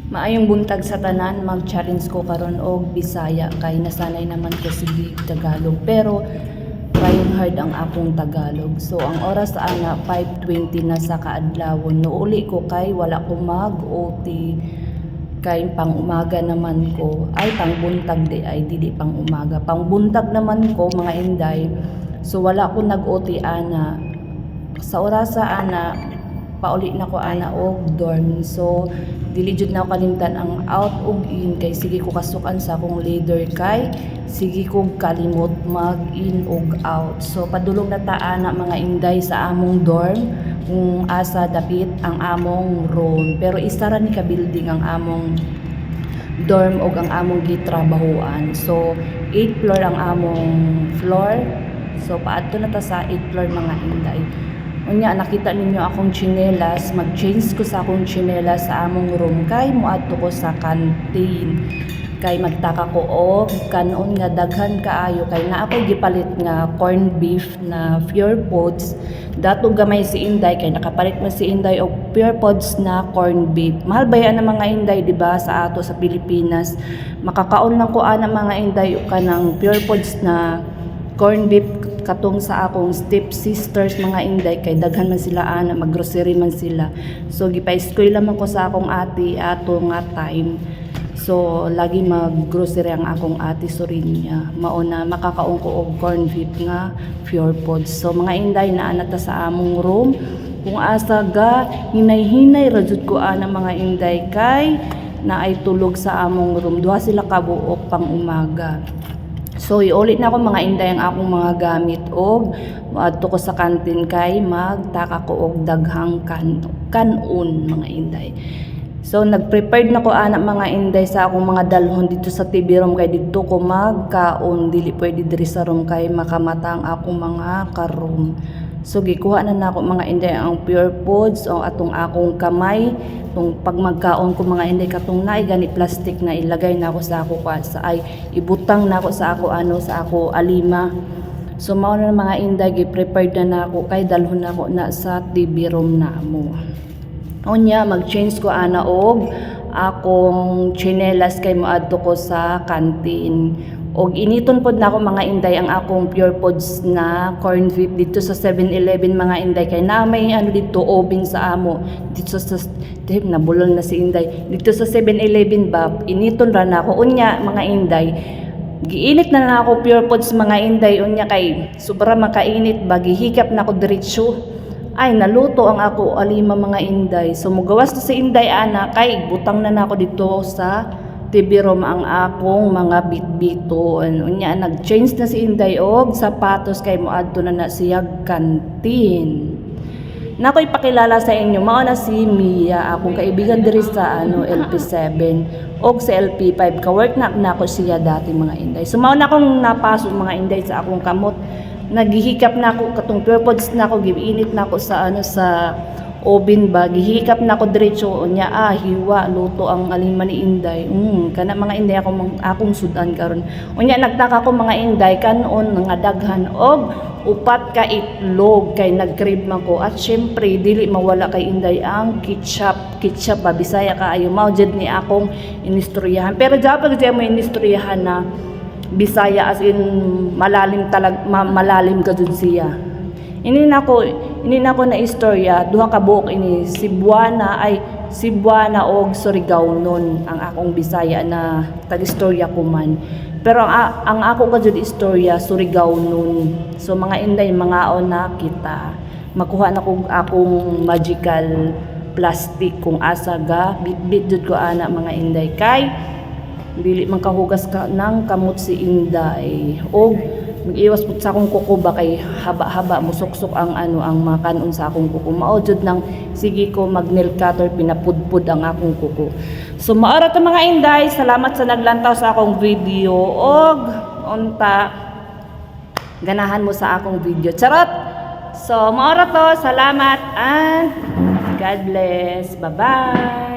Maayong buntag sa tanan, mag-challenge ko karon og Bisaya kay nasanay naman ko sige Tagalog pero trying hard ang akong Tagalog. So ang oras ana 5:20 na sa kaadlawon. Nuuli ko kay wala ko mag-OT kay pang umaga naman ko. Ay pang buntag di ay dili pang umaga. Pang buntag naman ko mga inday. So wala ko nag-OT ana. Sa orasa ana pauli na ko ana og dorm. So dili jud na ako kalimtan ang out ug in kay sige ko kasukan sa akong leader kay sige ko kalimot mag in ug out. So padulong na ta ana mga inday sa among dorm kung asa dapit ang among room. Pero isa ra ni ka building ang among dorm ug ang among gitrabahoan. So 8th floor ang among floor. So paadto na ta sa 8th floor mga inday. Unya nakita ninyo akong tsinelas, mag-change ko sa akong tsinelas sa among room kay muadto ko sa canteen. Kay magtaka ko og kanon nga daghan kaayo kay naa ko'y gipalit nga corned beef na pure foods. Dato gamay si Inday kay nakapalit man si Inday og pure foods na corned beef. Mahal ba yan ang mga Inday di ba sa ato sa Pilipinas? Makakaon lang ko ana mga Inday og kanang pure foods na corned beef katong sa akong step sisters mga inday kay daghan man sila ana maggrocery man sila. So gipa-school man ko sa akong ate ato nga time. So lagi maggrocery ang akong ate Sorinya. Mao na makakaon ko og corned beef nga pure foods. So mga inday naa na ta sa among room. Kung asa ga hinay-hinay ra jud ko ana mga inday kay naay tulog sa among room. Duha sila ka buok pang umaga. So iulit na ako mga inday ang akong mga gamit og moadto ko sa kantin kay magtaka ko og daghang kanon mga inday. So nagprepared na ko anak mga inday sa akong mga dalhon dito sa TV room kay dito ko magkaon dili pwede diri sa room kay makamata ang akong mga karoom. So gikuha na nako mga inday ang pure foods o atong akong kamay tung pag magkaon ko mga inday katong naay gani plastic na ilagay na ako sa ako sa ay ibutang na ako sa ako sa ako alima. So mao na mga inday gi-prepared na nako kay dalhon na ako na sa TV room namo. Unya mag-change ko ana og akong tsinelas kay moadto ko sa canteen. Og initon pod nako mga inday ang akong pure foods na corned beef dito sa 7-Eleven mga inday kay na may ano dito oven sa amo dito sa nabulol na si inday dito sa 7-Eleven ba initon ra nako unya mga inday giinit na ako pure foods mga inday unya kay sobra makainit ba gihikap na ako diretso ay naluto ang ako alima mga inday. So mugawas na si inday ana kay butang na nako dito sa TV room ang akong mga bitbito. Unya nag-change na si inday og sapatos kay moadto na siya kantin. Nakoy pakilala sa inyo mao na si Mia akong kaibigan diri sa LP7 og sa LP5 ka-work na nako siya dati mga inday. So mao na akong napasok mga inday sa akong kamot. Naghihikap na ako katong pure foods na ako giinit na ako sa sa oven ba gihikap na ako diretso unya hiwa luto ang alima ni inday kana mga inday akong sudan karon unya nagtaka ko mga inday kanon nga daghan og upat ka itlog kay nag-crave man ko at syempre dili mawala kay inday ang ketchup ba Bisaya kaayo mao jud ni akong inistoryahan pero dapat mo inistoryahan na Bisaya as in malalim malalim ka jud siya. Ini na ko na istorya duha ka buok ini Cebuana og Surigao nun ang akong Bisaya na tag-istorya ko man. Pero ang ako ka jud istorya Surigao nun. So mga inday mga na kita makuha na ko akong magical plastic kung asa ga bitbit jud ko ana mga inday kay dili man kahugas ka ng kamot si inday og mag-iwas pud sa akong kuko ba kay haba-haba musuksok ang ang mga kanon sa akong kuko mao jud nang sige ko mag nail cutter pinapudpud ang akong kuko. So maara ta mga inday salamat sa naglantaw sa akong video og unta ganahan mo sa akong video charot. So maara to salamat and God bless bye bye.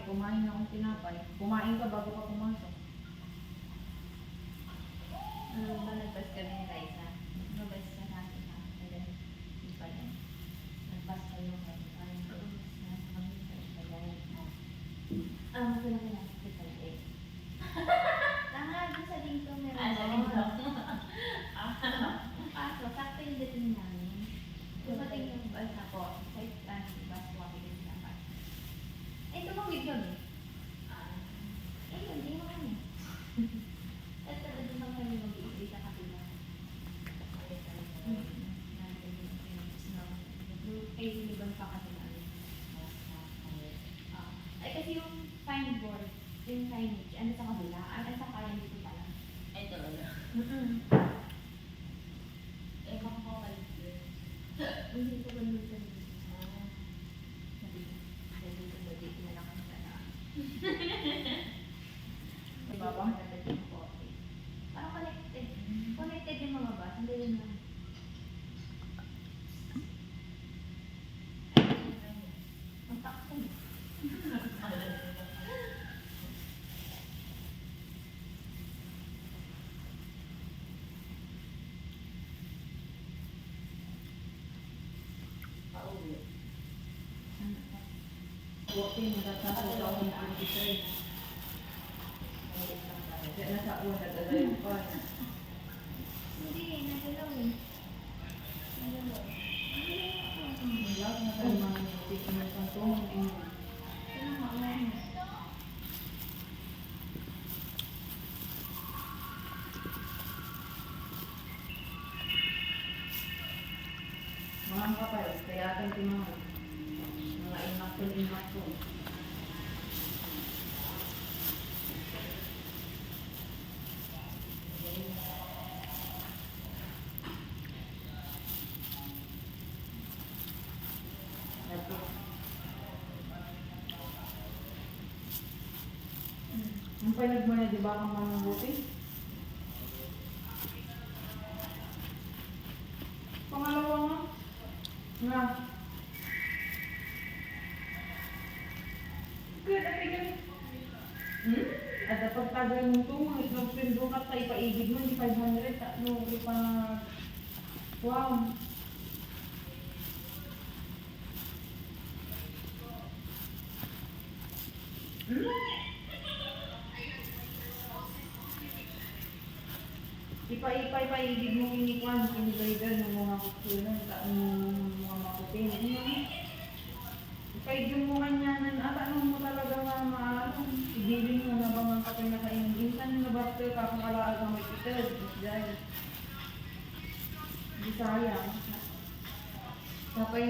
kumain na akong tinapay. Kumain ka bago ka pumasok. Ba nagbas kami ni Raisa? Nagbas ka natin ha? Hindi pa rin. Nagbas kayo ngayon. Nasa kami sa Israel. Masala ka natin sa Israel. Tama, doon sa dito meron doon. Pasok, sakto yung dating namin. Dumating yung bus ako. Sa bus, walking in the bus. Tumawid kami. Yun, di mo kami. At talaga naman kami mag-iisip sa kapila. Ay, liban pa kasi namin. Ay, kasi yung signboard, yung signage, ano sa kabila, ano sa kaya dito pala. Ay, talaga. Eh, baka ko kalit yun. Hindi ko ba nung sabi dito ba dito na lang ang sana. Diba ba? Parang connected. Connected yung mga bus, hindi rin lang. Ang takbo. Pauwi. Walking, nagkakaroon ako ng 23. Kaya nasa una talaga yung bus. Hindi, nagalaw eh. Nagalaw. Wala na tayo mga music na pantong. Sino maulan? Mga kapal, kaya ating tinawag. Mga imakton. Ito. Ang palag mo na, di ba kang manungguti? Pangalawa nga. Nga. Good, at ikaw. At dapat tagal mo ito, nagpindu ka tayo paigid mo, hindi 500, tatlo, ipa... Wow. Ipa-ipa-ipaigid mo kinikwan, kinibaydan ng mga kusunan, ng mga makutin. Ipaigid mo kanyanan, at ano mo talaga nga maano, ibilin mo na bang ang kapay na kain. Minsan na ba ito, kakong alaag ang may kitad, dahil. Hindi sayang. Sapay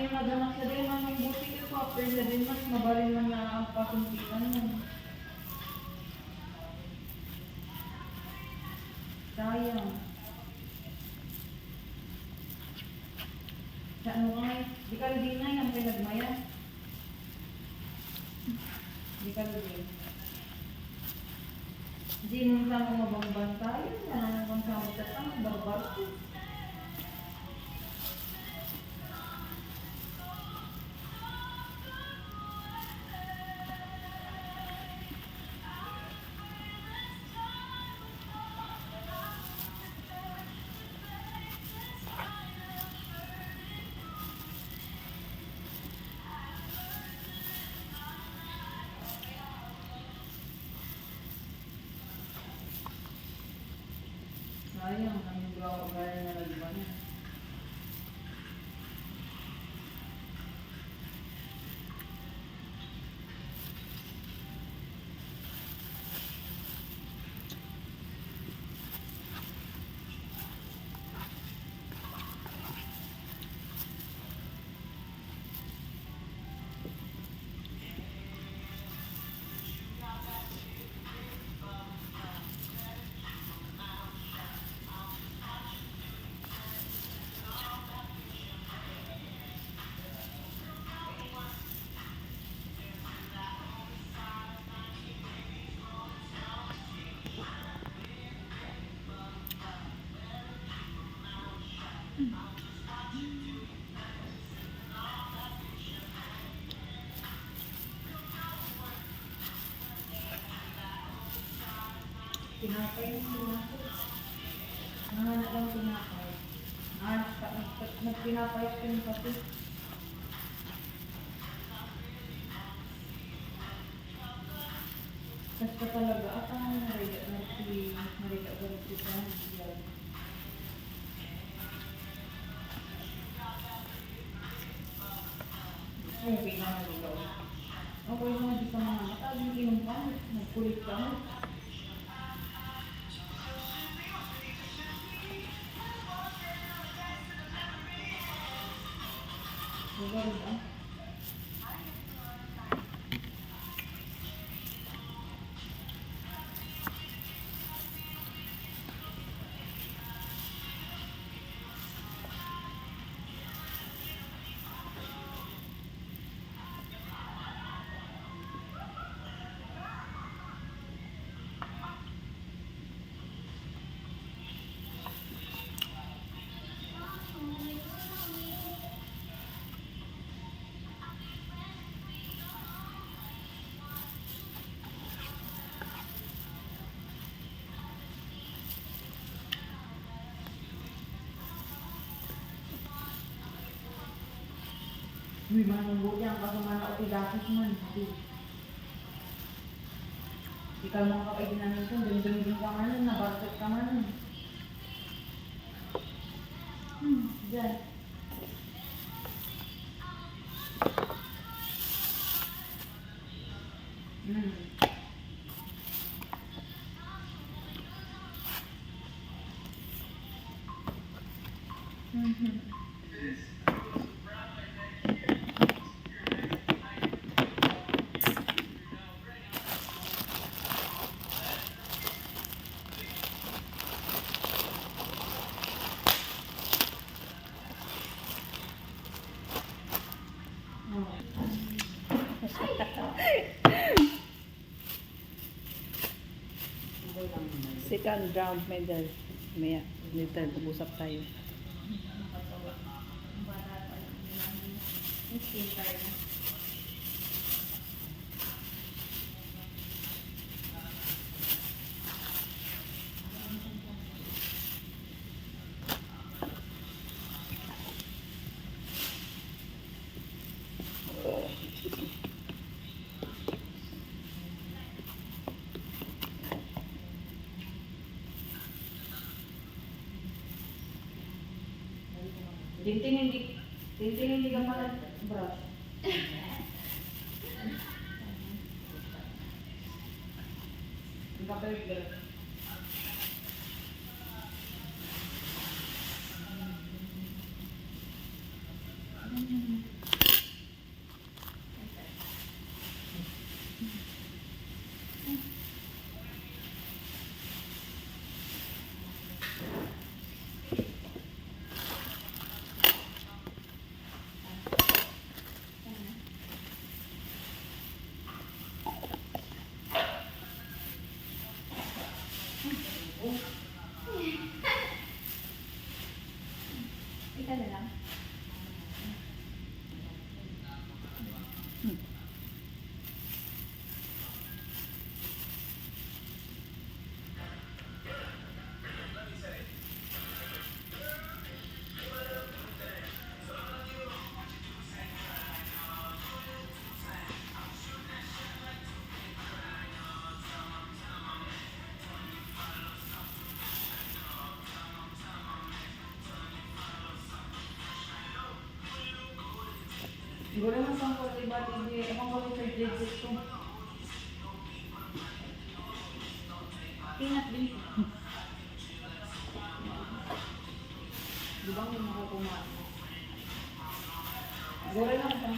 na naganak sa din, ang buti ko, after na din, mas mabalin man na ang pasuntikan mo. Sayang. Sa ano nga, di ka rin na yung pinagmaya. Di ka rin. Hindi mo sa mga bangbantay, ano bang sa mga tatang, barbar ko. Sayang, ang gawa gaya na nagba niya. Tinapay yung tinapay. Nanganak lang tinapay. Nagtinapay ko yung pati. Basta talaga, at ang nariga ko sa hanggang. Ay, pinanaligaw. Okay naman, di ka mga matag, hindi inom ka, nagkulit ka mo. Diba ba? Uy, manunggo yan, kaso mana o tidakit man. Di ka mga kapag namin ko, ding-ding ka man nun, nabartot ka man nun. Diyan. Second round medal. Maya, dito mag-usap tayo. Nakatawa. Ang bata pa yung skin card na. Tinting hindi ka pala brush. Ang kapalit girl. Ika na lang. Siguro naman sa mga iba, ewan ko sa grade 6 ko. Peanut din. Di ba may makukumaan mo? Siguro lang sa